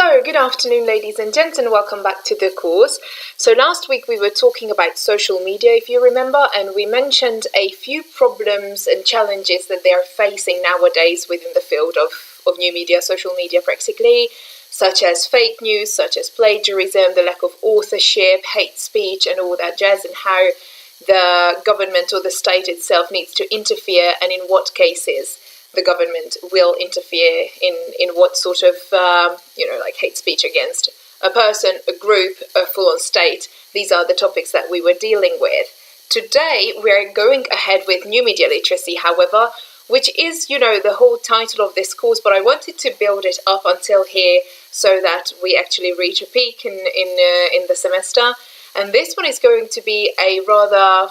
So, good afternoon, ladies and gents, and welcome back to the course. So, last week we were talking about social media, if you remember, and we mentioned a few problems and challenges that they are facing nowadays within the field of new media, social media practically, such as fake news, such as plagiarism, the lack of authorship, hate speech, and all that jazz, and how the government or the state itself needs to interfere, and in what cases the government will interfere in what sort of, like hate speech against a person, a group, a full-on state. These are the topics that we were dealing with. Today, we're going ahead with new media literacy, however, which is, the whole title of this course, but I wanted to build it up until here so that we actually reach a peak in the semester. And this one is going to be a rather,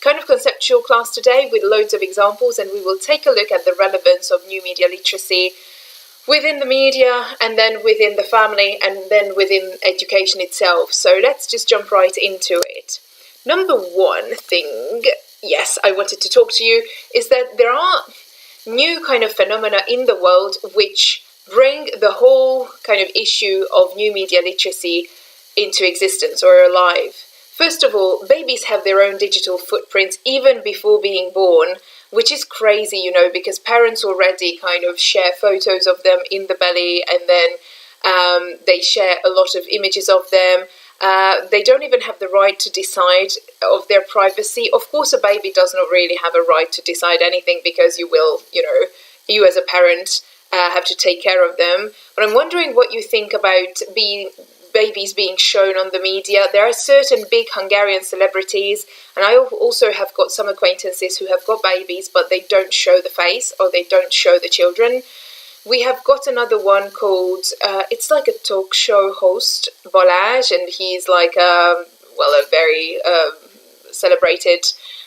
kind of conceptual class today with loads of examples, and we will take a look at the relevance of new media literacy within the media, and then within the family, and then within education itself. So let's just jump right into it. Number one thing, yes, I wanted to talk to you, is that there are new kind of phenomena in the world which bring the whole kind of issue of new media literacy into existence or alive. First of all, babies have their own digital footprints even before being born, which is crazy, because parents already kind of share photos of them in the belly, and then they share a lot of images of them. They don't even have the right to decide of their privacy. Of course, a baby does not really have a right to decide anything, because you you as a parent have to take care of them. But I'm wondering what you think about babies being shown on the media. There are certain big Hungarian celebrities, and I also have got some acquaintances who have got babies, but they don't show the face, or they don't show the children. We have got another one called, it's like a talk show host, Balázs, and he's like a very celebrated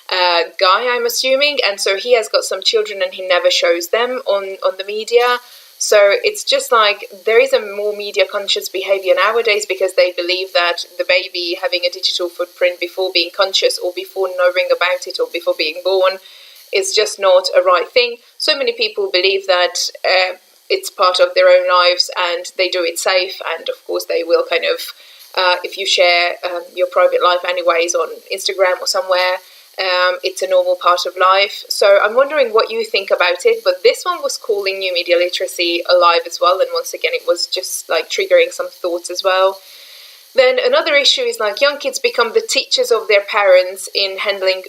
guy, I'm assuming, and so he has got some children and he never shows them on the media. So it's just like there is a more media conscious behavior nowadays, because they believe that the baby having a digital footprint before being conscious, or before knowing about it, or before being born, is just not a right thing. So many people believe that it's part of their own lives and they do it safe, and of course they will kind of, if you share your private life anyways on Instagram or somewhere, it's a normal part of life. So I'm wondering what you think about it, but this one was calling new media literacy alive as well, and once again it was just like triggering some thoughts as well. Then another issue is like young kids become the teachers of their parents in handling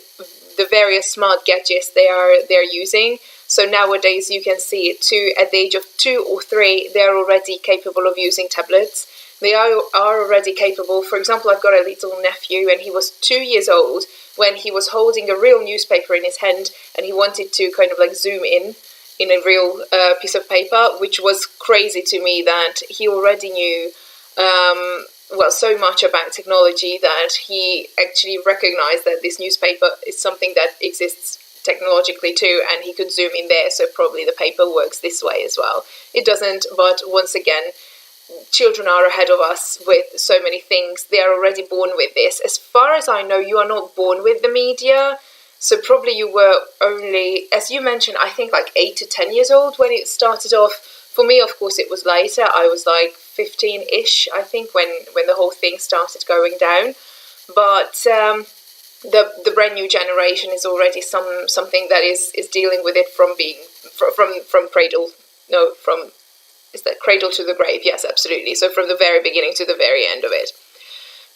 the various smart gadgets they're using. So nowadays you can see it too, at the age of 2 or 3 they're already capable of using tablets. They are already capable. For example, I've got a little nephew, and he was 2 years old when he was holding a real newspaper in his hand, and he wanted to kind of like zoom in a real piece of paper, which was crazy to me that he already knew so much about technology that he actually recognized that this newspaper is something that exists technologically too, and he could zoom in there, so probably the paper works this way as well. It doesn't, but once again, children are ahead of us with so many things. They are already born with this. As far as I know, you are not born with the media, so probably you were only, as you mentioned, I think like 8 to 10 years old when it started off. For me, of course, it was later. I was like 15-ish, I think, when the whole thing started going down. But the brand new generation is already something that is dealing with it from cradle. No, from is that cradle to the grave? Yes, absolutely. So from the very beginning to the very end of it.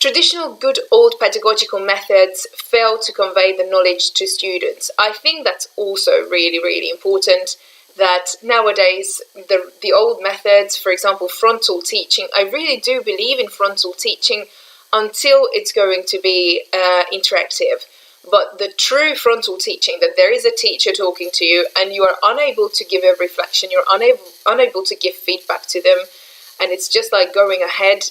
Traditional good old pedagogical methods fail to convey the knowledge to students. I think that's also really, really important, that nowadays the old methods, for example, frontal teaching, I really do believe in frontal teaching until it's going to be interactive. But the true frontal teaching, that there is a teacher talking to you and you are unable to give a reflection, you're unable to give feedback to them, and it's just like going ahead,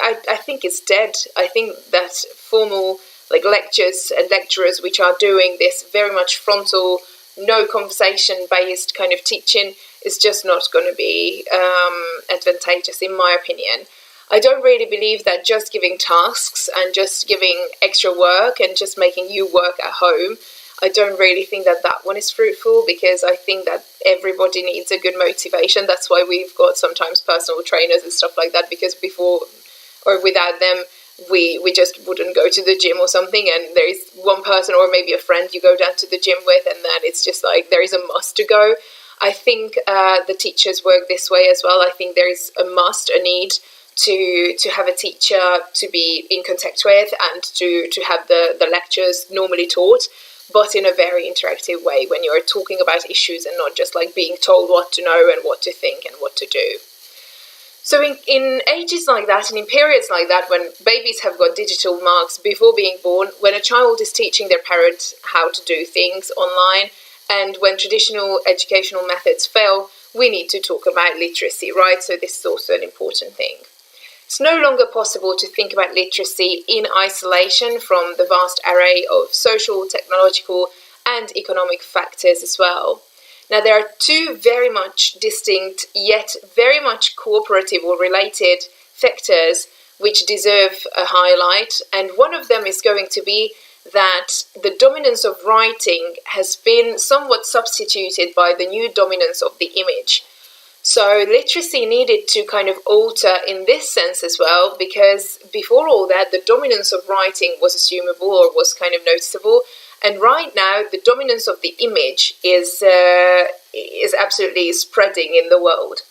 I think it's dead. I think that formal like lectures and lecturers which are doing this very much frontal, no conversation based kind of teaching is just not going to be advantageous, in my opinion. I don't really believe that just giving tasks and just giving extra work and just making you work at home, I don't really think that that one is fruitful, because I think that everybody needs a good motivation. That's why we've got sometimes personal trainers and stuff like that, because before or without them, we just wouldn't go to the gym or something, and there is one person or maybe a friend you go down to the gym with, and then it's just like there is a must to go. I think the teachers work this way as well. I think there is a must, a need to have a teacher to be in contact with, and to have the lectures normally taught, but in a very interactive way, when you're talking about issues and not just like being told what to know and what to think and what to do. So in ages like that, and in periods like that, when babies have got digital marks before being born, when a child is teaching their parents how to do things online, and when traditional educational methods fail, we need to talk about literacy, right? So this is also an important thing. It's no longer possible to think about literacy in isolation from the vast array of social, technological, and economic factors as well. Now, there are two very much distinct, yet very much cooperative or related factors which deserve a highlight, and one of them is going to be that the dominance of writing has been somewhat substituted by the new dominance of the image. So literacy needed to kind of alter in this sense as well, because before all that, the dominance of writing was assumable or was kind of noticeable. And right now, the dominance of the image is absolutely spreading in the world.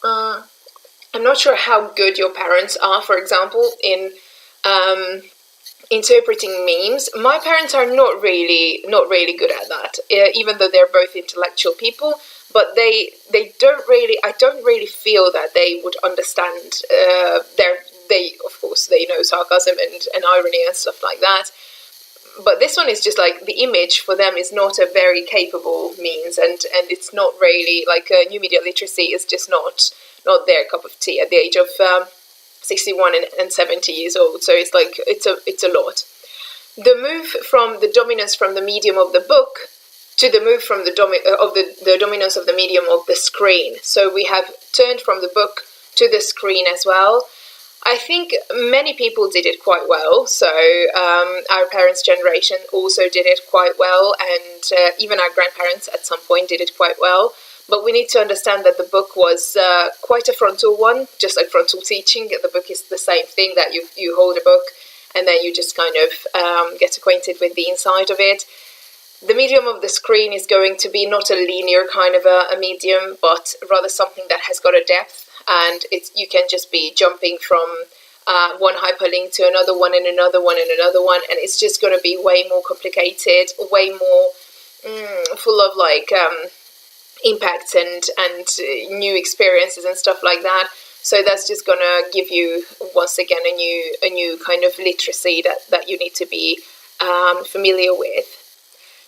I'm not sure how good your parents are, for example, in interpreting memes. My parents are not really good at that, even though they're both intellectual people. But they don't really. I don't really feel that they would understand. They of course they know sarcasm and irony and stuff like that. But this one is just like the image for them is not a very capable means, and it's not really like new media literacy is just not their cup of tea at the age of 61 and 70 years old. So it's like it's a lot. The move from the dominance from the medium of the book to the move from the dominance of the medium of the screen. So we have turned from the book to the screen as well. I think many people did it quite well. So our parents' generation also did it quite well, and even our grandparents at some point did it quite well. But we need to understand that the book was quite a frontal one, just like frontal teaching. The book is the same thing, that you hold a book and then you just kind of get acquainted with the inside of it. The medium of the screen is going to be not a linear kind of a medium, but rather something that has got a depth, and you can just be jumping from one hyperlink to another one and another one and another one, and it's just going to be way more complicated, way more full of like impacts and new experiences and stuff like that. So that's just going to give you once again a new kind of literacy that you need to be familiar with.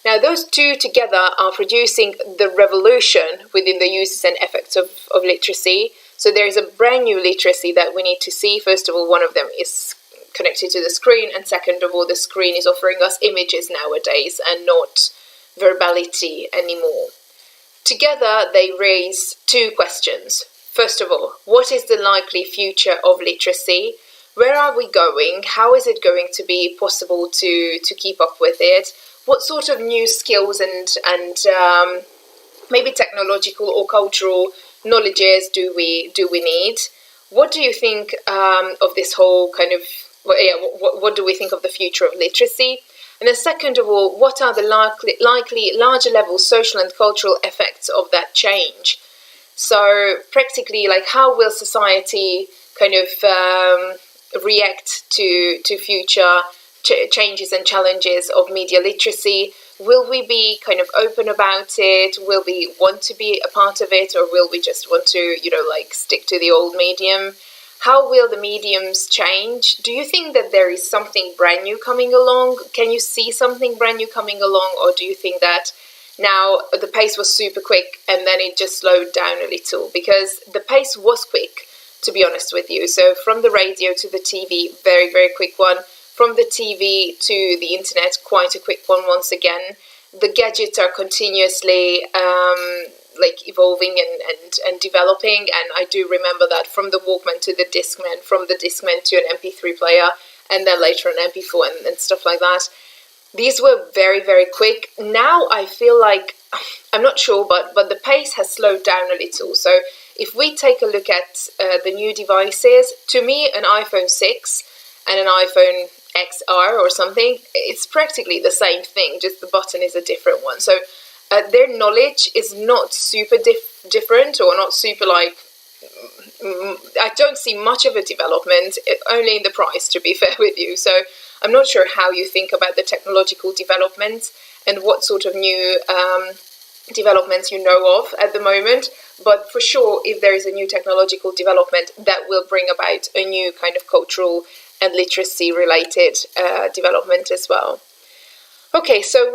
Now, those two together are producing the revolution within the uses and effects of literacy. So there is a brand new literacy that we need to see. First of all, one of them is connected to the screen, and second of all, the screen is offering us images nowadays and not verbality anymore. Together, they raise two questions. First of all, what is the likely future of literacy? Where are we going? How is it going to be possible to keep up with it? What sort of new skills and maybe technological or cultural knowledges do we need? What do you think of this whole kind of what do we think of the future of literacy? And then second of all, what are the likely larger level social and cultural effects of that change? So practically, like, how will society kind of react to future changes and challenges of media literacy? Will we be kind of open about it? Will we want to be a part of it, or will we just want to, stick to the old medium? How will the mediums change? Do you think that there is something brand new coming along? Can you see something brand new coming along, or do you think that now the pace was super quick and then it just slowed down a little? Because the pace was quick, to be honest with you. So from the radio to the TV, very, very quick one. From the TV to the internet, quite a quick one once again. The gadgets are continuously evolving and developing, and I do remember that from the Walkman to the Discman, from the Discman to an MP3 player, and then later an MP4 and stuff like that. These were very, very quick. Now I feel like, I'm not sure, but the pace has slowed down a little. So if we take a look at the new devices, to me, an iPhone 6 and an iPhone XR or something, it's practically the same thing, just the button is a different one. So their knowledge is not super different, or not super like, I don't see much of a development, only in the price, to be fair with you. So I'm not sure how you think about the technological development and what sort of new developments you know of at the moment. But for sure, if there is a new technological development, that will bring about a new kind of cultural and literacy related development as well. Okay, so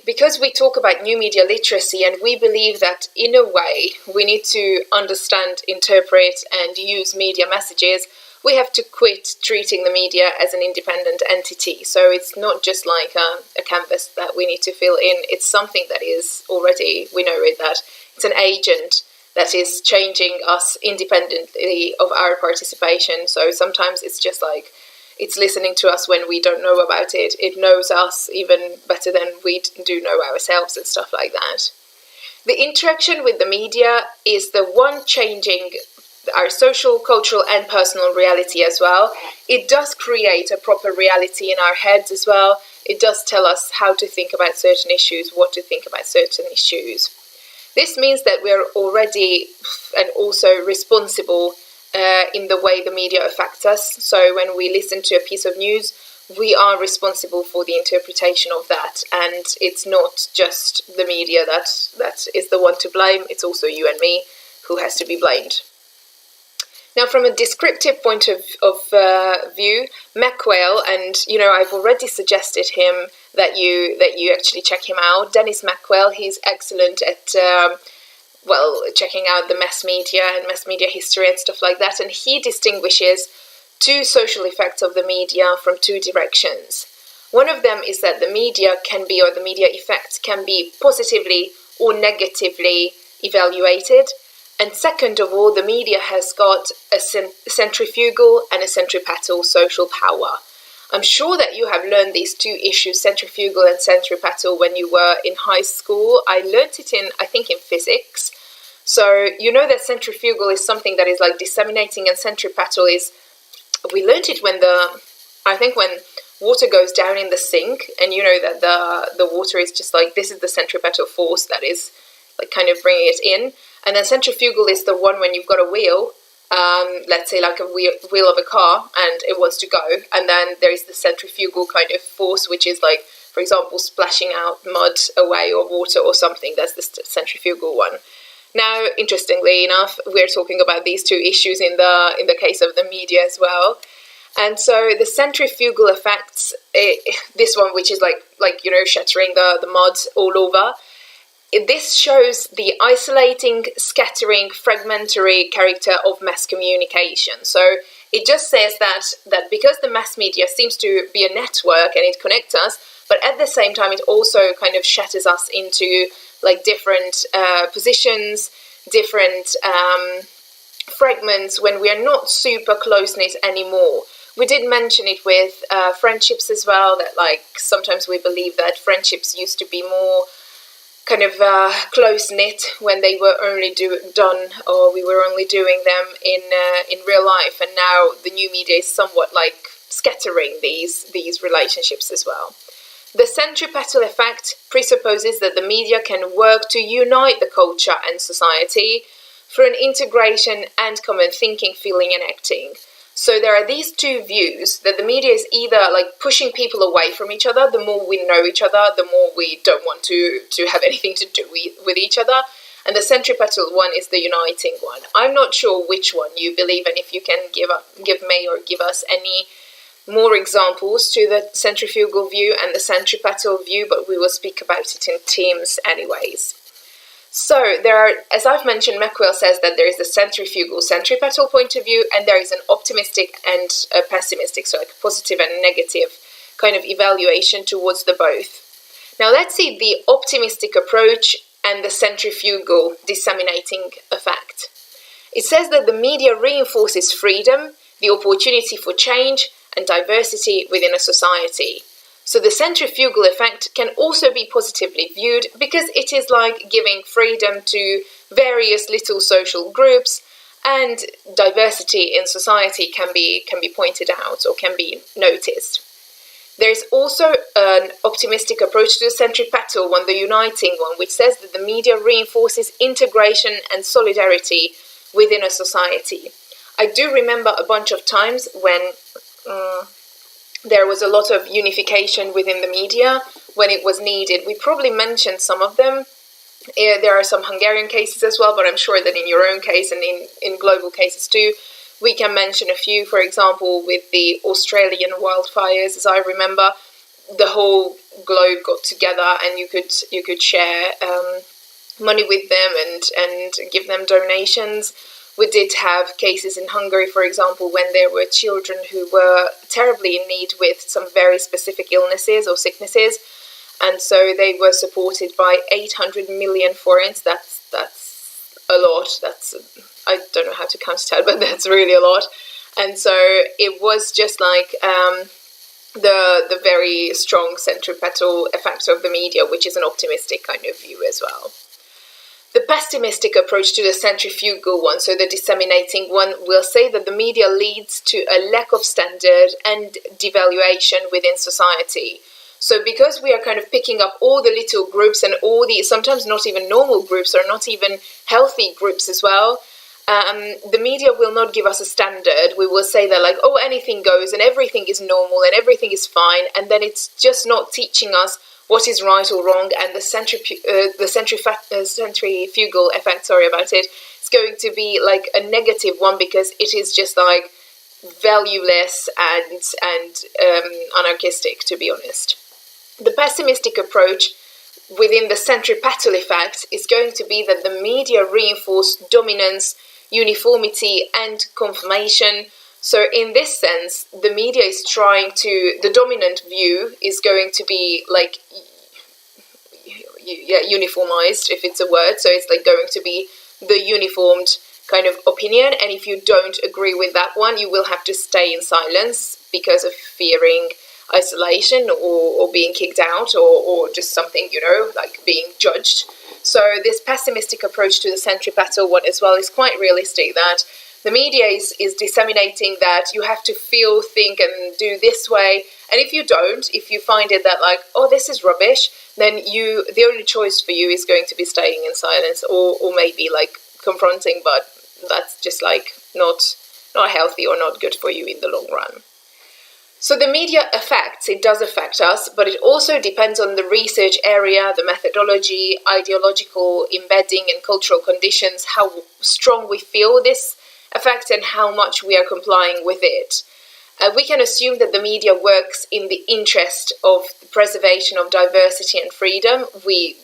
because we talk about new media literacy, and we believe that in a way we need to understand, interpret and use media messages, we have to quit treating the media as an independent entity. So it's not just like a canvas that we need to fill in. It's something that is already, we know it, that it's an agent that is changing us independently of our participation. So sometimes it's just like, it's listening to us when we don't know about it. It knows us even better than we do know ourselves and stuff like that. The interaction with the media is the one changing our social, cultural and personal reality as well. It does create a proper reality in our heads as well. It does tell us how to think about certain issues, what to think about certain issues. This means that we're already and also responsible in the way the media affects us. So when we listen to a piece of news, we are responsible for the interpretation of that. And it's not just the media that is the one to blame, it's also you and me who has to be blamed. Now, from a descriptive point of view, Mackwell, and I've already suggested him that you actually check him out. Dennis Mackwell, he's excellent at checking out the mass media and mass media history and stuff like that. And he distinguishes two social effects of the media from two directions. One of them is that the media or the media effects can be positively or negatively evaluated. And second of all, the media has got a centrifugal and a centripetal social power. I'm sure that you have learned these two issues, centrifugal and centripetal, when you were in high school. I learned it in physics. So you know that centrifugal is something that is like disseminating, and centripetal is, we learned it when water goes down in the sink, and you know that the water is just like, this is the centripetal force that is like kind of bringing it in. And then centrifugal is the one when you've got a wheel, let's say like a wheel of a car, and it wants to go. And then there is the centrifugal kind of force, which is like, for example, splashing out mud away or water or something. That's the centrifugal one. Now, interestingly enough, we're talking about these two issues in the case of the media as well. And so the centrifugal effects, this one, which is like shattering the mud all over, this shows the isolating, scattering, fragmentary character of mass communication. So it just says that because the mass media seems to be a network and it connects us, but at the same time it also kind of shatters us into like different positions, different fragments when we are not super close-knit anymore. We did mention it with friendships as well, that like sometimes we believe that friendships used to be more kind of close-knit when they were only done, or we were only doing them in real life, and now the new media is somewhat like scattering these relationships as well. The centripetal effect presupposes that the media can work to unite the culture and society through an integration and common thinking, feeling and acting. So there are these two views, that the media is either like pushing people away from each other. The more we know each other, the more we don't want to have anything to do with each other. And the centripetal one is the uniting one. I'm not sure which one you believe, and if you can give me or give us any more examples to the centrifugal view and the centripetal view, but we will speak about it in teams anyways. So there are, as I've mentioned, Mackwell says that there is the centrifugal, centripetal point of view, and there is an optimistic and a pessimistic, so like a positive and negative kind of evaluation towards the both. Now let's see the optimistic approach and the centrifugal disseminating effect. It says that the media reinforces freedom, the opportunity for change and diversity within a society. So the centrifugal effect can also be positively viewed because it is like giving freedom to various little social groups, and diversity in society can be pointed out or can be noticed. There is also an optimistic approach to the centripetal one, the uniting one, which says that the media reinforces integration and solidarity within a society. I do remember a bunch of times when there was a lot of unification within the media when it was needed. We probably mentioned some of them. There are some Hungarian cases as well, but I'm sure that in your own case and in global cases too, we can mention a few. For example, with the Australian wildfires, as I remember, the whole globe got together and you could share money with them and give them donations. We did have cases in Hungary, for example, when there were children who were terribly in need with some very specific illnesses or sicknesses, and so they were supported by 800 million forints. That's a lot. I don't know how to count it out, but that's really a lot. And so it was just like the very strong centripetal effect of the media, which is an optimistic kind of view as well. The pessimistic approach to the centrifugal one, so the disseminating one, will say that the media leads to a lack of standard and devaluation within society. So because we are kind of picking up all the little groups and all the sometimes not even normal groups or not even healthy groups as well, the media will not give us a standard. We will say that like, oh, anything goes and everything is normal and everything is fine, and then it's just not teaching us what is right or wrong, and the centrifugal effect, sorry about it, is going to be like a negative one because it is just like valueless and anarchistic, to be honest. The pessimistic approach within the centripetal effect is going to be that the media reinforce dominance, uniformity, and confirmation. So in this sense, the media is trying to, the dominant view is going to be like, uniformized, if it's a word. So it's like going to be the uniformed kind of opinion. And if you don't agree with that one, you will have to stay in silence because of fearing isolation or being kicked out or just something, like being judged. So this pessimistic approach to the centripetal one as well is quite realistic, that the media is disseminating that you have to feel, think, and do this way. And if you don't, if you find it that like, oh, this is rubbish, then the only choice for you is going to be staying in silence or maybe like confronting, but that's just like not healthy or not good for you in the long run. So the media it does affect us, but it also depends on the research area, the methodology, ideological embedding and cultural conditions, how strong we feel this effect and how much we are complying with it. We can assume that the media works in the interest of the preservation of diversity and freedom. We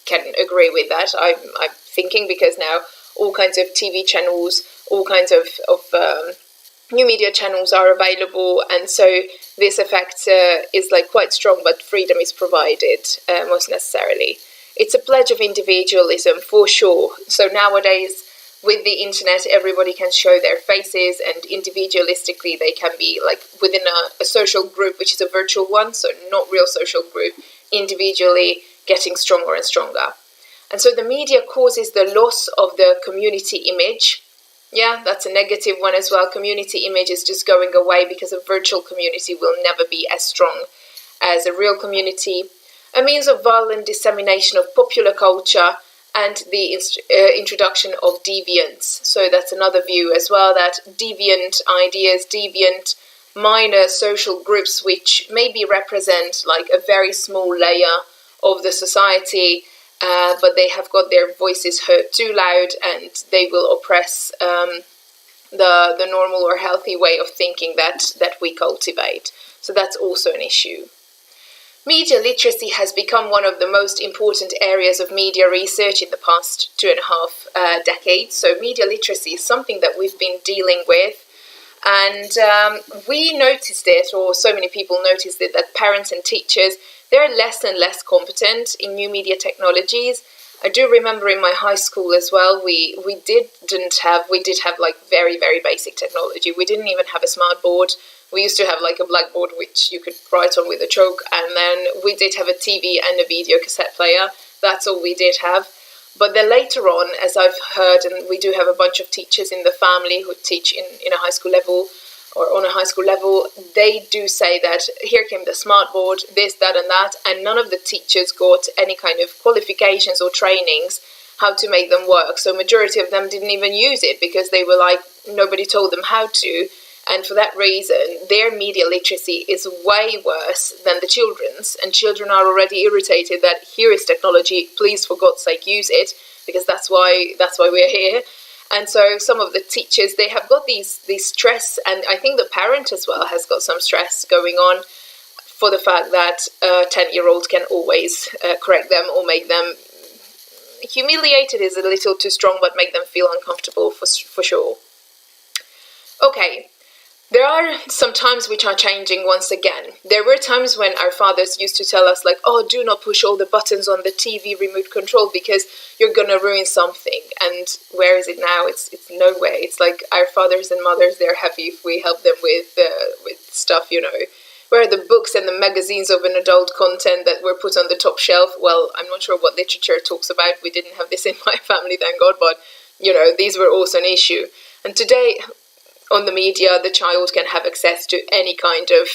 can agree with that, I'm thinking, because now all kinds of TV channels, all kinds of new media channels are available, and so this effect is like quite strong, but freedom is provided most necessarily. It's a pledge of individualism for sure. So nowadays, with the internet, everybody can show their faces, and individualistically they can be like within a social group, which is a virtual one, so not real social group, individually getting stronger and stronger. And so the media causes the loss of the community image. Yeah, that's a negative one as well. Community image is just going away because a virtual community will never be as strong as a real community. A means of violent dissemination of popular culture and the introduction of deviance. So that's another view as well, that deviant ideas, deviant minor social groups, which maybe represent like a very small layer of the society, but they have got their voices heard too loud, and they will oppress the normal or healthy way of thinking that we cultivate. So that's also an issue. Media literacy has become one of the most important areas of media research in the past 2.5 decades. So media literacy is something that we've been dealing with, and we noticed it, or so many people noticed it, that parents and teachers, they're less and less competent in new media technologies, I do remember in my high school as well, we did have like very, very basic technology. We didn't even have a smart board. We used to have like a blackboard which you could write on with a chalk, and then we did have a TV and a video cassette player. That's all we did have. But then later on, as I've heard, and we do have a bunch of teachers in the family who teach in a high school level or on a high school level, they do say that here came the smart board, this, that, and none of the teachers got any kind of qualifications or trainings how to make them work. So majority of them didn't even use it because they were like, nobody told them how to. And for that reason, their media literacy is way worse than the children's. And children are already irritated that here is technology, please for God's sake use it, because that's why we're here. And so some of the teachers, they have got these stress, and I think the parent as well has got some stress going on for the fact that a 10-year-old can always correct them or make them humiliated is a little too strong, but make them feel uncomfortable for sure. Okay. There are some times which are changing once again. There were times when our fathers used to tell us like, oh, do not push all the buttons on the TV remote control because you're going to ruin something. And where is it now? It's nowhere. It's like our fathers and mothers, they're happy if we help them with stuff, you know. Where are the books and the magazines of an adult content that were put on the top shelf? Well, I'm not sure what literature talks about. We didn't have this in my family, thank God. But, you know, these were also an issue. And today, on the media, the child can have access to any kind of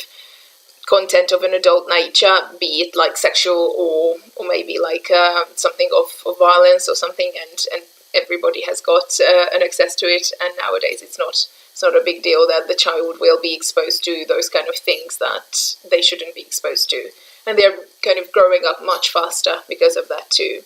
content of an adult nature, be it like sexual or maybe like something of violence or something, and everybody has got an access to it. And nowadays it's not a big deal that the child will be exposed to those kind of things that they shouldn't be exposed to. And they're kind of growing up much faster because of that too.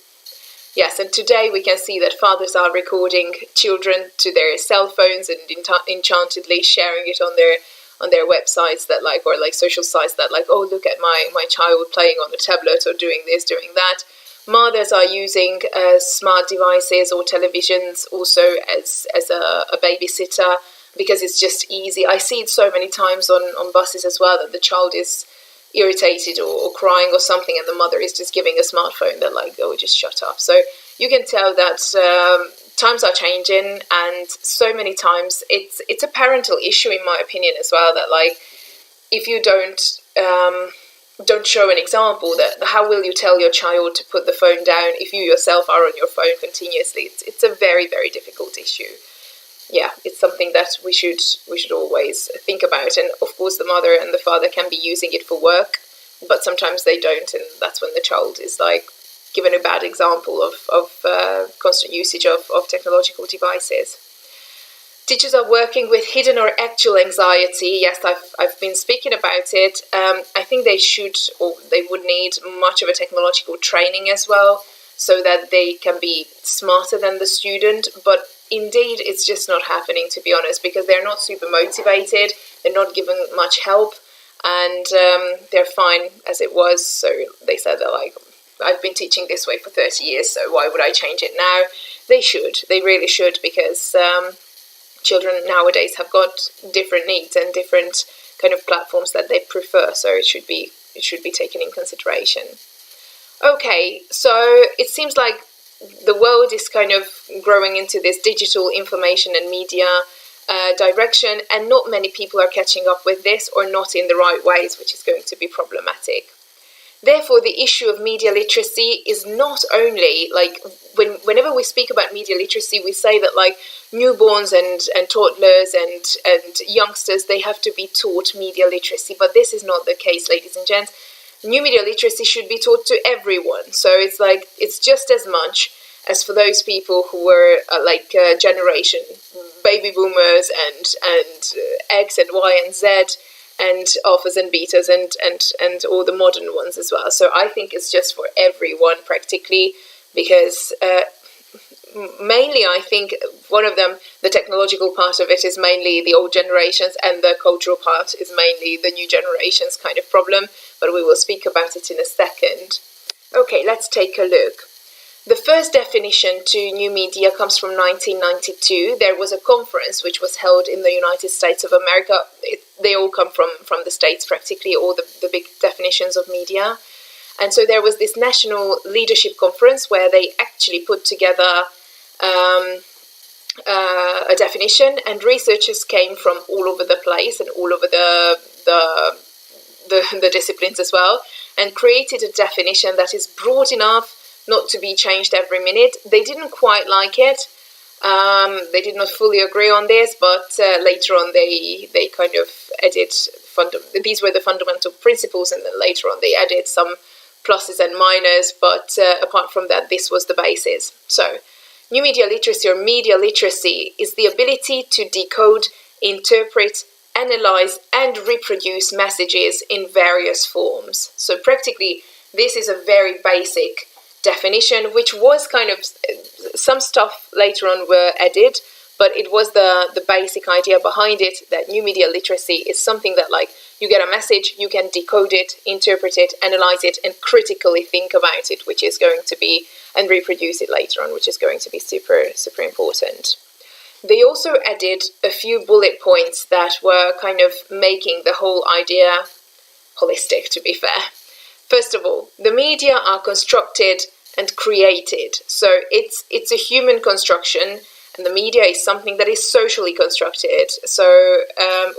Yes, and today we can see that fathers are recording children to their cell phones and enchantedly sharing it on their websites that like, or like social sites that like, oh, look at my child playing on a tablet or doing this, doing that. Mothers are using smart devices or televisions also as a babysitter because it's just easy. I see it so many times on buses as well that the child is irritated or crying or something, and the mother is just giving a smartphone. They're like, oh, just shut up. So you can tell that times are changing, and so many times it's a parental issue, in my opinion, as well, that like if you don't show an example, that how will you tell your child to put the phone down if you yourself are on your phone continuously? It's a very, very difficult issue. Yeah, it's something that we should always think about. And of course the mother and the father can be using it for work, but sometimes they don't, and that's when the child is like given a bad example of constant usage of technological devices. Teachers are working with hidden or actual anxiety. Yes, I've been speaking about it. I think they should, or they would need much of a technological training as well, so that they can be smarter than the student. But indeed, it's just not happening, to be honest, because they're not super motivated, they're not given much help, and they're fine as it was. So they said they're like, I've been teaching this way for 30 years, so why would I change it now? They should, they really should, because children nowadays have got different needs and different kind of platforms that they prefer, so it should be taken in consideration. Okay, so it seems like the world is kind of growing into this digital information and media direction, and not many people are catching up with this, or not in the right ways, which is going to be problematic. Therefore, the issue of media literacy is not only like whenever we speak about media literacy, we say that like newborns and toddlers and youngsters, they have to be taught media literacy, but this is not the case, ladies and gents. New media literacy should be taught to everyone. So it's like it's just as much as for those people who were generation baby boomers and X and Y and Z and alphas and betas and all the modern ones as well. So I think it's just for everyone practically, because mainly I think one of them, the technological part of it is mainly the old generations, and the cultural part is mainly the new generations kind of problem, but we will speak about it in a second. Okay, let's take a look. The first definition to new media comes from 1992. There was a conference which was held in the United States of America. They all come from the States practically, all the big definitions of media. And so there was this national leadership conference where they actually put together a definition, and researchers came from all over the place and all over the disciplines as well, and created a definition that is broad enough not to be changed every minute. They didn't quite like it. They did not fully agree on this, but later on they kind of added these were the fundamental principles, and then later on they added some pluses and minors, but apart from that, this was the basis. So new media literacy, or media literacy, is the ability to decode, interpret, analyze and reproduce messages in various forms. So practically this is a very basic definition, which was kind of, some stuff later on were added, but it was the basic idea behind it, that new media literacy is something that, like, you get a message, you can decode it, interpret it, analyze it, and critically think about it, which is going to be, and reproduce it later on, which is going to be super, super important. They also added a few bullet points that were kind of making the whole idea holistic, to be fair. First of all, the media are constructed and created. So it's a human construction, and the media is something that is socially constructed. So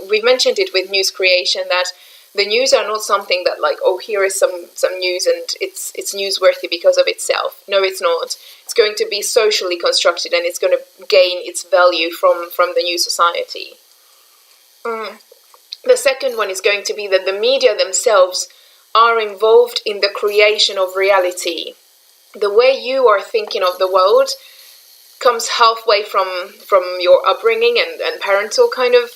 we've mentioned it with news creation, that the news are not something that, like, oh, here is some news and it's newsworthy because of itself. No, it's not. It's going to be socially constructed, and it's going to gain its value from the new society. The second one is going to be that the media themselves are involved in the creation of reality. The way you are thinking of the world comes halfway from your upbringing and parental kind of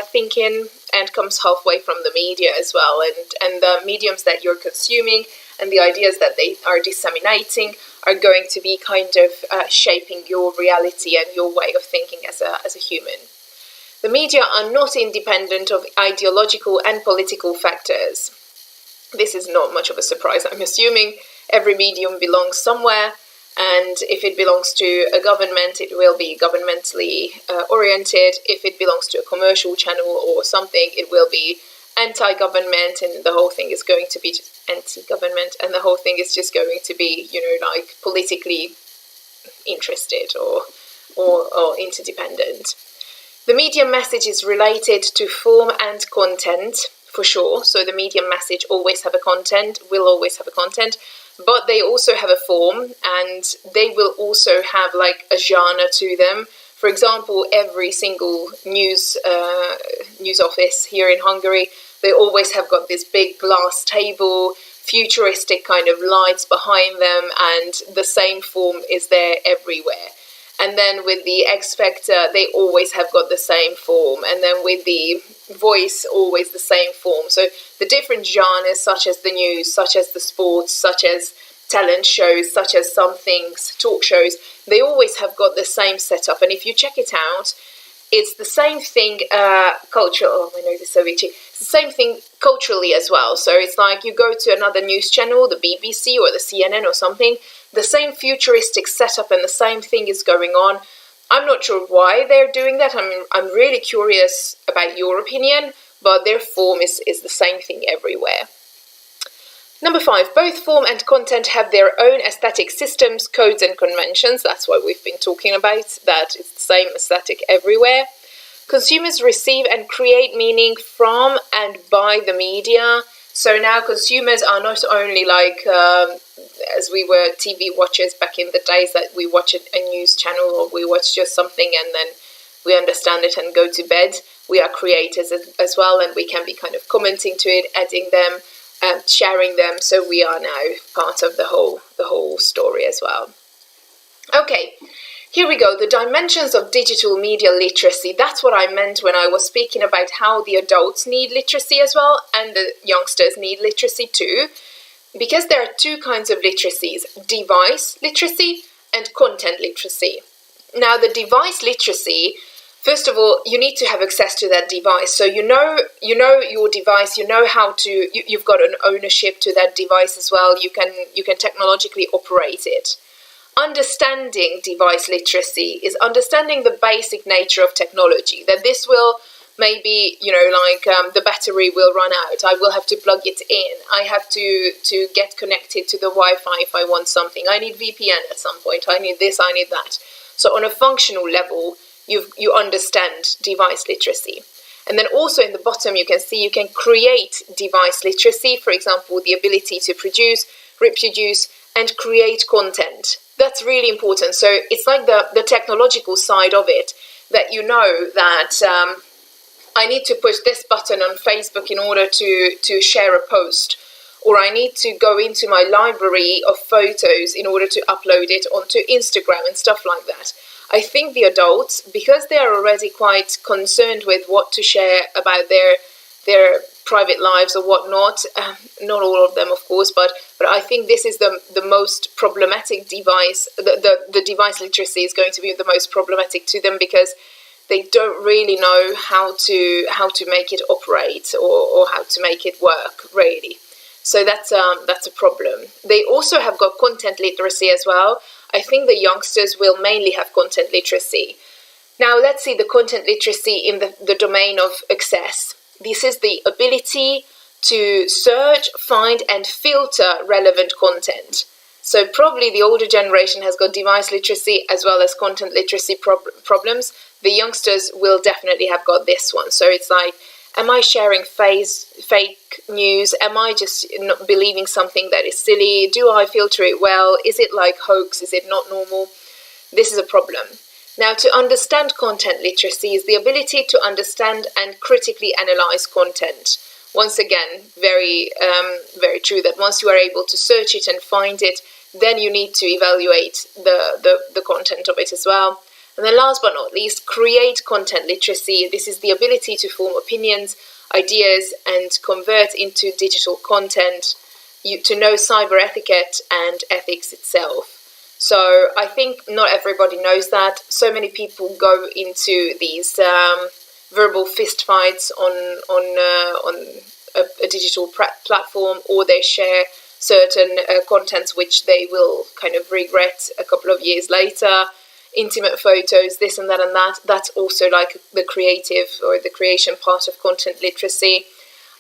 thinking, and comes halfway from the media as well, and the mediums that you're consuming and the ideas that they are disseminating are going to be kind of shaping your reality and your way of thinking as a human. The media are not independent of ideological and political factors. This is not much of a surprise, I'm assuming. Every medium belongs somewhere, and if it belongs to a government, it will be governmentally oriented. If it belongs to a commercial channel or something, it will be anti-government, and the whole thing is going to be just anti-government, and the whole thing is just going to be, like, politically interested or interdependent. The media message is related to form and content, for sure. So the media message always have a content, will always have a content, but they also have a form, and they will also have, like, a genre to them. For example, every single news office here in Hungary, they always have got this big glass table, futuristic kind of lights behind them, and the same form is there everywhere. And then with the X Factor, they always have got the same form. And then with the Voice, always the same form. So the different genres, such as the news, such as the sports, such as talent shows, such as some things, talk shows, they always have got the same setup. And if you check it out, it's the same thing cultural. Oh, my nose is so itchy. It's the same thing culturally as well. So it's like you go to another news channel, the BBC or the CNN or something, the same futuristic setup and the same thing is going on. I'm not sure why they're doing that. I'm really curious about your opinion, but their form is the same thing everywhere. Number 5, both form and content have their own aesthetic systems, codes and conventions. That's what we've been talking about, that it's the same aesthetic everywhere. Consumers receive and create meaning from and by the media. So now consumers are not only like, as we were TV watchers back in the days, that we watch a news channel or we watch just something and then we understand it and go to bed. We are creators as well, and we can be kind of commenting to it, adding them, sharing them. So we are now part of the whole story as well. Okay, here we go. The dimensions of digital media literacy. That's what I meant when I was speaking about how the adults need literacy as well, and the youngsters need literacy too. Because there are two kinds of literacies, device literacy and content literacy. Now, the device literacy, first of all, you need to have access to that device. So you know your device, you know how to, you've got an ownership to that device as well. You can technologically operate it. Understanding device literacy is understanding the basic nature of technology, that this will maybe, the battery will run out. I will have to plug it in. I have to get connected to the Wi-Fi if I want something. I need VPN at some point. I need this, I need that. So on a functional level, you understand device literacy. And then also in the bottom, you can see you can create device literacy. For example, the ability to produce, reproduce, and create content. That's really important. So it's like the technological side of it, that you know that I need to push this button on Facebook in order to share a post, or I need to go into my library of photos in order to upload it onto Instagram and stuff like that. I think the adults, because they are already quite concerned with what to share about their private lives or whatnot, not all of them, of course, but I think this is the most problematic device. The device literacy is going to be the most problematic to them, because they don't really know how to make it operate or how to make it work, really. So that's a problem. They also have got content literacy as well. I think the youngsters will mainly have content literacy. Now let's see the content literacy in the domain of access. This is the ability to search, find, and filter relevant content. So probably the older generation has got device literacy as well as content literacy problems. The youngsters will definitely have got this one. So it's like, am I sharing fake news? Am I just not believing something that is silly? Do I filter it well? Is it like hoax? Is it not normal? This is a problem. Now, to understand content literacy is the ability to understand and critically analyze content. Once again, very true that once you are able to search it and find it, then you need to evaluate the content of it as well. And then last but not least, create content literacy. This is the ability to form opinions, ideas, and convert into digital content, to know cyber etiquette and ethics itself. So I think not everybody knows that. So many people go into these verbal fistfights on a digital platform, or they share certain contents which they will kind of regret a couple of years later. Intimate photos, this and that. That's also like the creative or the creation part of content literacy.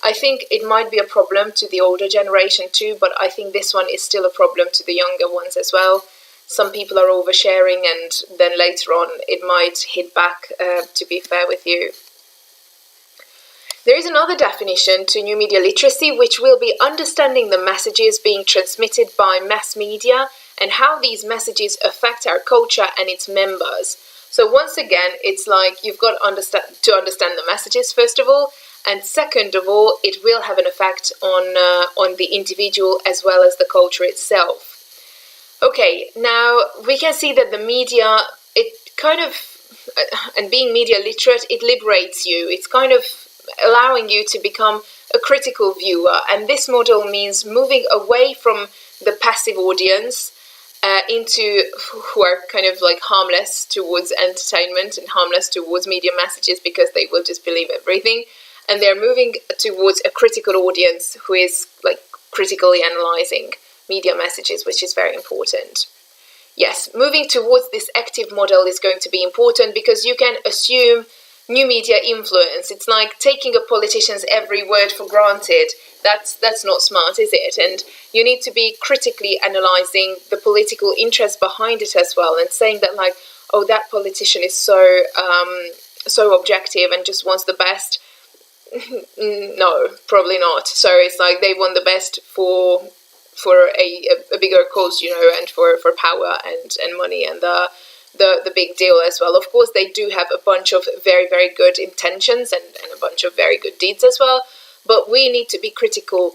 I think it might be a problem to the older generation too, but I think this one is still a problem to the younger ones as well. Some people are oversharing, and then later on it might hit back, to be fair with you. There is another definition to new media literacy, which will be understanding the messages being transmitted by mass media and how these messages affect our culture and its members. So once again, it's like you've got to understand the messages, first of all, and second of all, it will have an effect on the individual as well as the culture itself. Okay, now we can see that the media, it kind of, and being media literate, it liberates you. It's kind of allowing you to become a critical viewer, and this model means moving away from the passive audience into who are kind of like harmless towards entertainment and harmless towards media messages because they will just believe everything, and they're moving towards a critical audience who is like critically analyzing media messages, which is very important. Yes, moving towards this active model is going to be important because you can assume new media influence. It's like taking a politician's every word for granted. That's not smart, is it? And you need to be critically analysing the political interest behind it as well, and saying that like, oh, that politician is so objective and just wants the best. No, probably not. So it's like they want the best for a bigger cause, and for power and money and the big deal as well. Of course, they do have a bunch of very, very good intentions and a bunch of very good deeds as well, but we need to be critical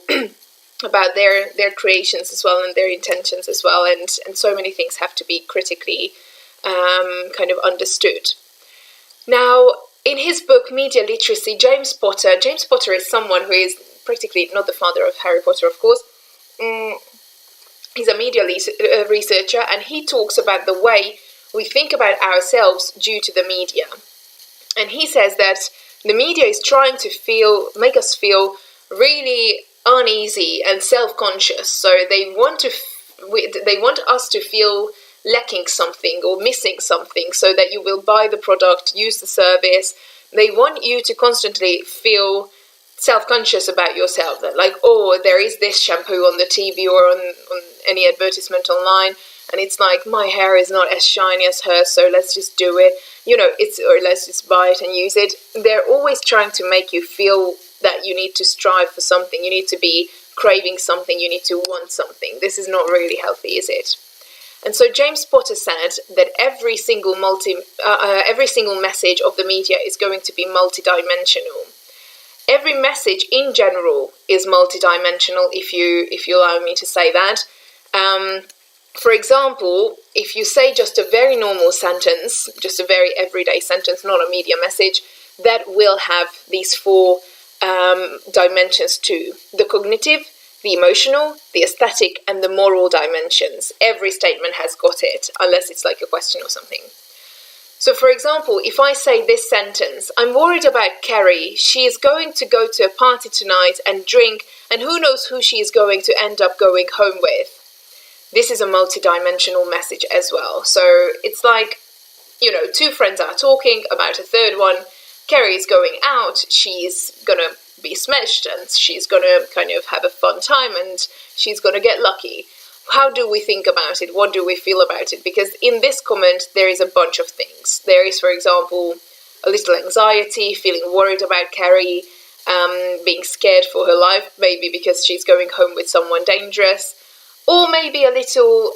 about their creations as well and their intentions as well, and so many things have to be critically kind of understood. Now, in his book Media Literacy, James Potter is someone who is practically not the father of Harry Potter, of course. He's a media researcher, and he talks about the way we think about ourselves due to the media. And he says that the media is trying to make us feel really uneasy and self-conscious. So they want us to feel lacking something or missing something, so that you will buy the product, use the service, They want you to constantly feel self-conscious about yourself, that like, oh, there is this shampoo on the TV or on any advertisement online, and it's like, my hair is not as shiny as hers, so let's just do it, or let's just buy it and use it. They're always trying to make you feel that you need to strive for something, you need to be craving something, you need to want something. This is not really healthy, is it? And so James Potter said that every single message of the media is going to be multidimensional. Every message in general is multidimensional, if you allow me to say that. For example, if you say just a very normal sentence, just a very everyday sentence, not a media message, that will have these four dimensions too. The cognitive, the emotional, the aesthetic, and the moral dimensions. Every statement has got it, unless it's like a question or something. So, for example, if I say this sentence, I'm worried about Carrie. She is going to go to a party tonight and drink, and who knows who she is going to end up going home with. This is a multidimensional message as well. So it's like, two friends are talking about a third one. Carrie is going out. She's going to be smashed, and she's going to kind of have a fun time, and she's going to get lucky. How do we think about it? What do we feel about it? Because in this comment, there is a bunch of things. There is, for example, a little anxiety, feeling worried about Carrie, being scared for her life, maybe because she's going home with someone dangerous, or maybe a little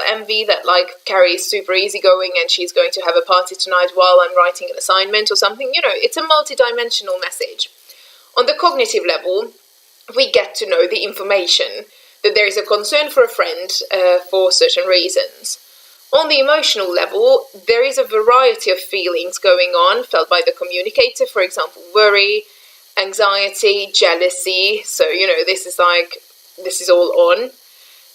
envy that like Carrie is super easygoing and she's going to have a party tonight while I'm writing an assignment or something. It's a multidimensional message. On the cognitive level, we get to know the information, that there is a concern for a friend for certain reasons. On the emotional level, there is a variety of feelings going on, felt by the communicator, for example, worry, anxiety, jealousy. So, this is all on.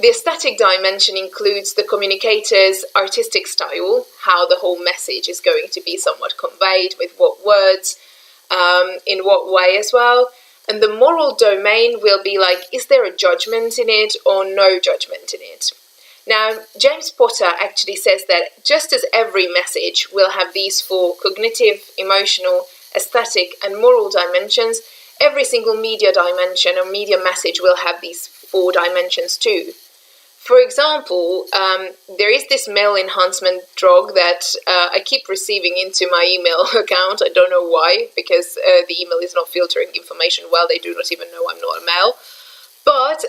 The aesthetic dimension includes the communicator's artistic style, how the whole message is going to be somewhat conveyed, with what words, in what way as well. And the moral domain will be like, is there a judgment in it or no judgment in it? Now, James Potter actually says that just as every message will have these four cognitive, emotional, aesthetic, and moral dimensions, every single media dimension or media message will have these four dimensions too. For example, there is this male enhancement drug that I keep receiving into my email account. I don't know why, because the email is not filtering information well. They do not even know I'm not a male. But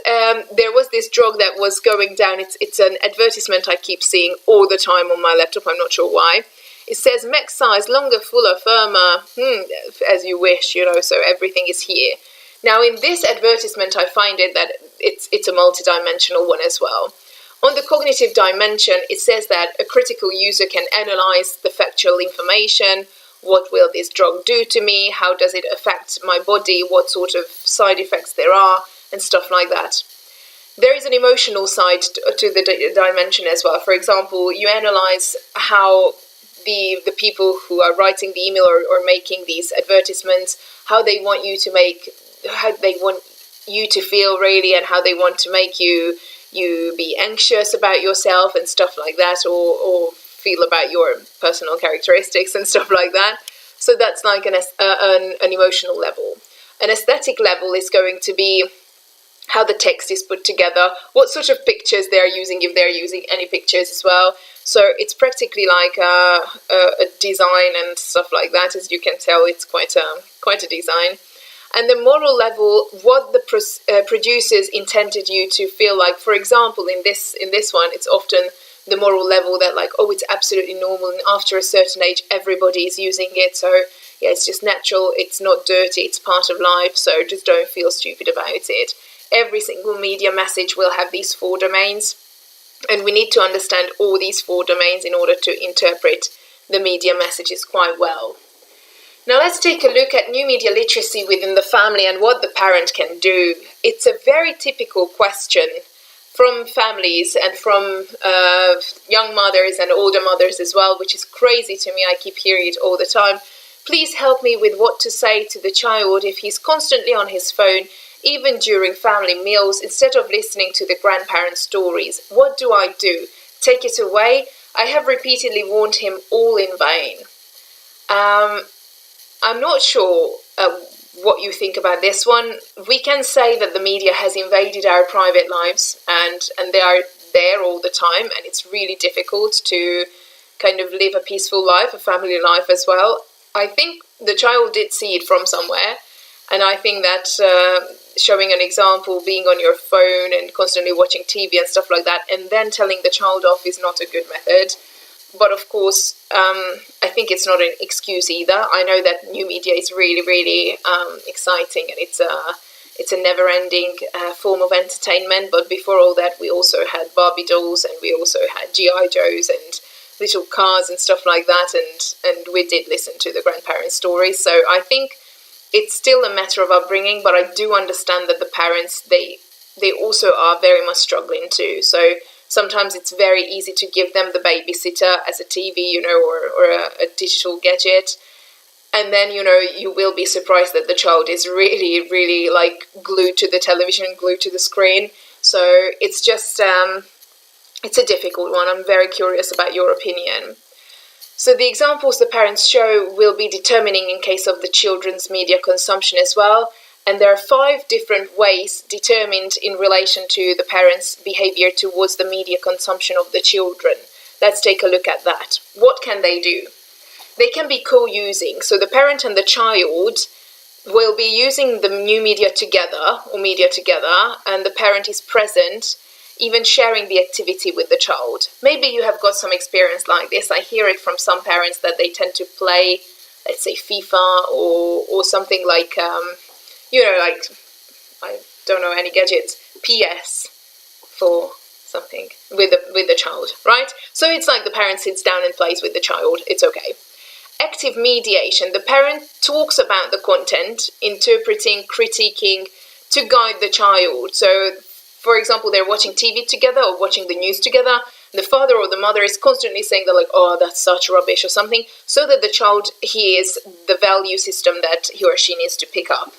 there was this drug that was going down. It's an advertisement I keep seeing all the time on my laptop. I'm not sure why. It says max size, longer, fuller, firmer, as you wish, so everything is here. Now, in this advertisement, I find it that it's a multidimensional one as well. On the cognitive dimension, it says that a critical user can analyze the factual information. What will this drug do to me? How does it affect my body? What sort of side effects there are? And stuff like that. There is an emotional side to the dimension as well. For example, you analyze how the people who are writing the email or making these advertisements, how they want you to feel really, and how they want to make you be anxious about yourself and stuff like that, or feel about your personal characteristics and stuff like that. So that's like an emotional level. An aesthetic level is going to be how the text is put together, what sort of pictures they're using, if they're using any pictures as well. So it's practically like a design and stuff like that. As you can tell, it's quite a design. And the moral level, what the producers intended you to feel like. For example, in this one, it's often the moral level that like, oh, it's absolutely normal, and after a certain age, everybody is using it. So yeah, it's just natural. It's not dirty. It's part of life. So just don't feel stupid about it. Every single media message will have these four domains, and we need to understand all these four domains in order to interpret the media messages quite well. Now let's take a look at new media literacy within the family and what the parent can do. It's a very typical question from families and from young mothers and older mothers as well, which is crazy to me. I keep hearing it all the time. Please help me with what to say to the child if he's constantly on his phone, even during family meals, instead of listening to the grandparents' stories. What do I do? Take it away? I have repeatedly warned him, all in vain. I'm not sure what you think about this one. We can say that the media has invaded our private lives, and they are there all the time, and it's really difficult to kind of live a peaceful life, a family life as well. I think the child did see it from somewhere, and I think that showing an example, being on your phone and constantly watching TV and stuff like that, and then telling the child off is not a good method. But of course, I think it's not an excuse either. I know that new media is really, really exciting, and it's a never-ending form of entertainment. But before all that, we also had Barbie dolls, and we also had GI Joes and little cars and stuff like that, and we did listen to the grandparents' stories. So I think it's still a matter of upbringing, but I do understand that the parents, they also are very much struggling too. So sometimes it's very easy to give them the babysitter as a TV, or a digital gadget. And then, you will be surprised that the child is really, really like glued to the television, glued to the screen. So it's just, it's a difficult one. I'm very curious about your opinion. So the examples the parents show will be determining in case of the children's media consumption as well. And there are 5 different ways determined in relation to the parents' behavior towards the media consumption of the children. Let's take a look at that. What can they do? They can be co-using. So the parent and the child will be using the new media together, and the parent is present, even sharing the activity with the child. Maybe you have got some experience like this. I hear it from some parents that they tend to play, let's say, FIFA or something like, like, I don't know any gadgets, PS for something with the child, right? So it's like the parent sits down and plays with the child. It's okay. Active mediation. The parent talks about the content, interpreting, critiquing, to guide the child. So, for example, they're watching TV together or watching the news together. The father or the mother is constantly saying that, like, oh, that's such rubbish or something, so that the child hears the value system that he or she needs to pick up.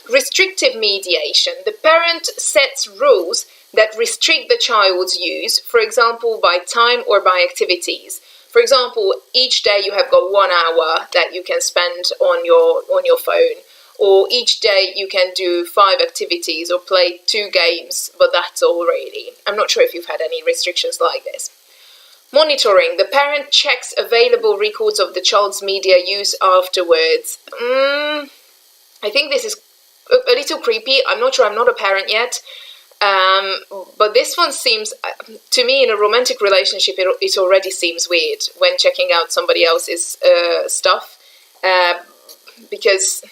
Restrictive mediation. The parent sets rules that restrict the child's use, for example, by time or by activities. For example, each day you have got 1 hour that you can spend on your phone, or each day you can do 5 activities or play 2 games, but that's all really. I'm not sure if you've had any restrictions like this. Monitoring. The parent checks available records of the child's media use afterwards. I think this is a little creepy. I'm not sure. I'm not a parent yet. But this one seems, to me, in a romantic relationship, it already seems weird when checking out somebody else's stuff. Because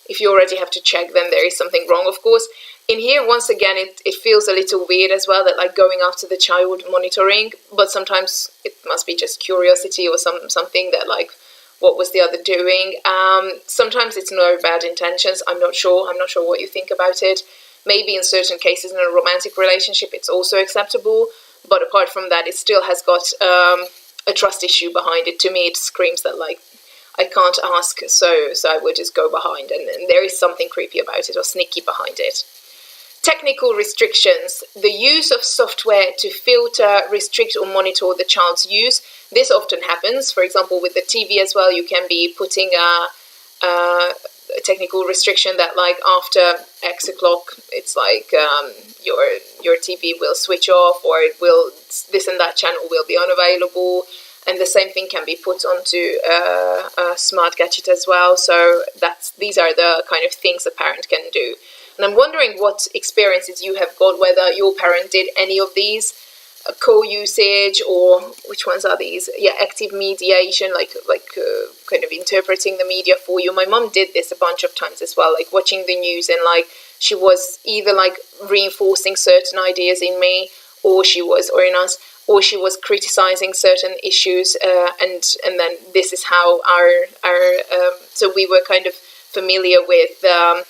if you already have to check, then there is something wrong, of course. In here, once again, it feels a little weird as well, that like going after the child monitoring, but sometimes it must be just curiosity or something that like, what was the other doing? Sometimes it's no bad intentions. I'm not sure what you think about it. Maybe in certain cases in a romantic relationship it's also acceptable, but apart from that, it still has got a trust issue behind it. To me, it screams that like, I can't ask, so I would just go behind, and there is something creepy about it or sneaky behind it. Technical restrictions. The use of software to filter, restrict or monitor the child's use. This often happens. For example, with the TV as well, you can be putting a technical restriction that like after X o'clock, it's like your TV will switch off, or it will, this and that channel will be unavailable. And the same thing can be put onto a smart gadget as well. So these are the kind of things a parent can do. And I'm wondering what experiences you have got, whether your parent did any of these, co-usage, or which ones are these? Yeah, active mediation, like kind of interpreting the media for you. My mom did this a bunch of times as well, like watching the news, and like she was either like reinforcing certain ideas in me, or she was criticizing certain issues, and then this is how our so we were kind of familiar with the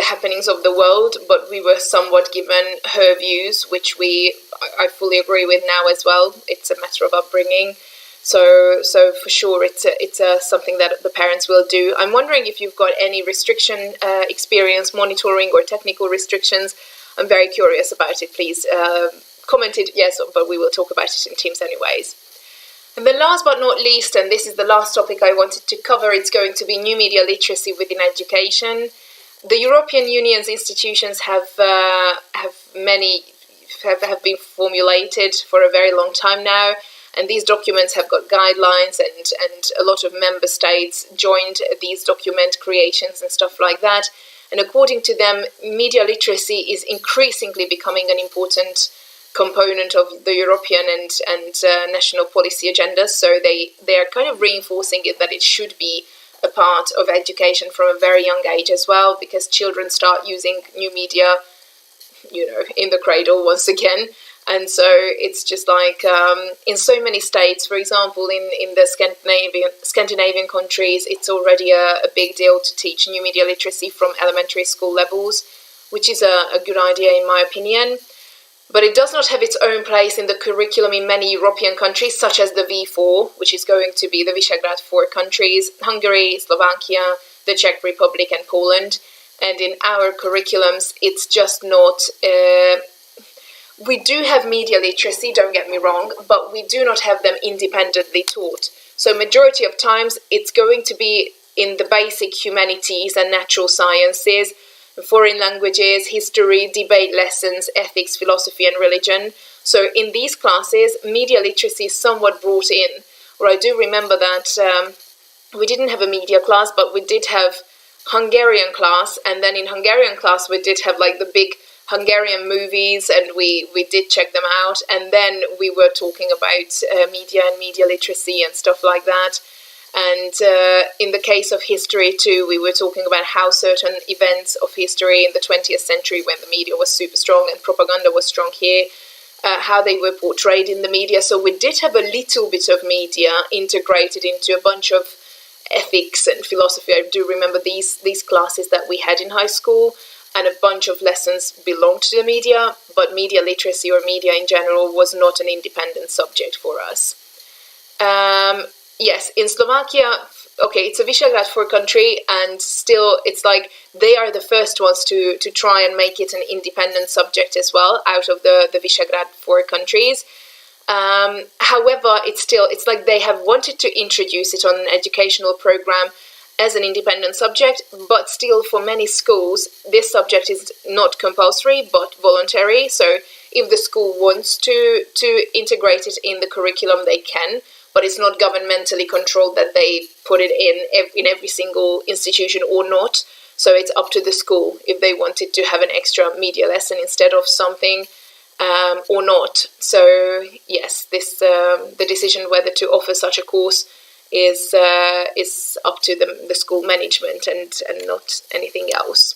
happenings of the world, but we were somewhat given her views, which I fully agree with now as well. It's a matter of upbringing. So for sure, it's something that the parents will do. I'm wondering if you've got any restriction experience, monitoring or technical restrictions. I'm very curious about it. Please comment it, yes, but we will talk about it in Teams anyways. And then last but not least, and this is the last topic I wanted to cover, it's going to be new media literacy within education. The European Union's institutions have been formulated for a very long time now, and these documents have got guidelines, and a lot of member states joined these document creations and stuff like that. And according to them, media literacy is increasingly becoming an important component of the European and national policy agendas. So they are kind of reinforcing it, that it should be a part of education from a very young age as well, because children start using new media, in the cradle once again. And so it's just like in so many states, for example, in the Scandinavian countries, it's already a big deal to teach new media literacy from elementary school levels, which is a good idea in my opinion. But it does not have its own place in the curriculum in many European countries, such as the V4, which is going to be the Visegrad 4 countries, Hungary, Slovakia, the Czech Republic and Poland. And in our curriculums, it's just not... we do have media literacy, don't get me wrong, but we do not have them independently taught. So majority of times, it's going to be in the basic humanities and natural sciences, foreign languages, history, debate lessons, ethics, philosophy and religion. So in these classes, media literacy is somewhat brought in. Or I do remember that we didn't have a media class, but we did have Hungarian class. And then in Hungarian class, we did have like the big Hungarian movies, and we did check them out. And then we were talking about media and media literacy and stuff like that. And in the case of history too, we were talking about how certain events of history in the 20th century, when the media was super strong and propaganda was strong here, how they were portrayed in the media. So we did have a little bit of media integrated into a bunch of ethics and philosophy. I do remember these classes that we had in high school, and a bunch of lessons belonged to the media, but media literacy or media in general was not an independent subject for us. Yes, in Slovakia, okay, it's a Visegrad 4 country, and still it's like they are the first ones to try and make it an independent subject as well out of the Visegrad 4 countries. However, it's like they have wanted to introduce it on an educational program as an independent subject, but still for many schools, this subject is not compulsory but voluntary. So if the school wants to integrate it in the curriculum, they can, but it's not governmentally controlled that they put it in every single institution or not. So it's up to the school if they wanted to have an extra media lesson instead of something or not. So yes, this the decision whether to offer such a course is up to the school management and not anything else.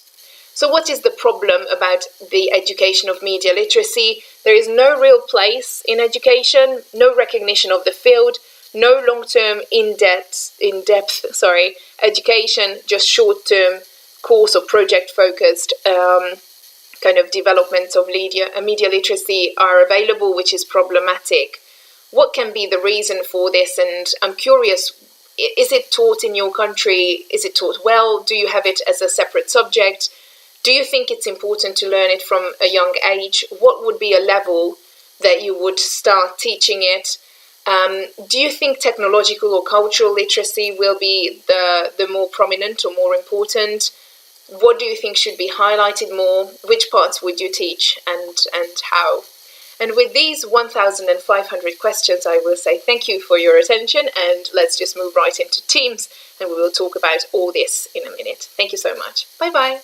So what is the problem about the education of media literacy? There is no real place in education, no recognition of the field, no long-term in-depth education, just short-term course or project-focused kind of development of media literacy are available, which is problematic. What can be the reason for this? And I'm curious, is it taught in your country? Is it taught well? Do you have it as a separate subject? Do you think it's important to learn it from a young age? What would be a level that you would start teaching it? Do you think technological or cultural literacy will be the more prominent or more important? What do you think should be highlighted more? Which parts would you teach and how? And with these 1,500 questions, I will say thank you for your attention, and let's just move right into Teams, and we will talk about all this in a minute. Thank you so much. Bye-bye.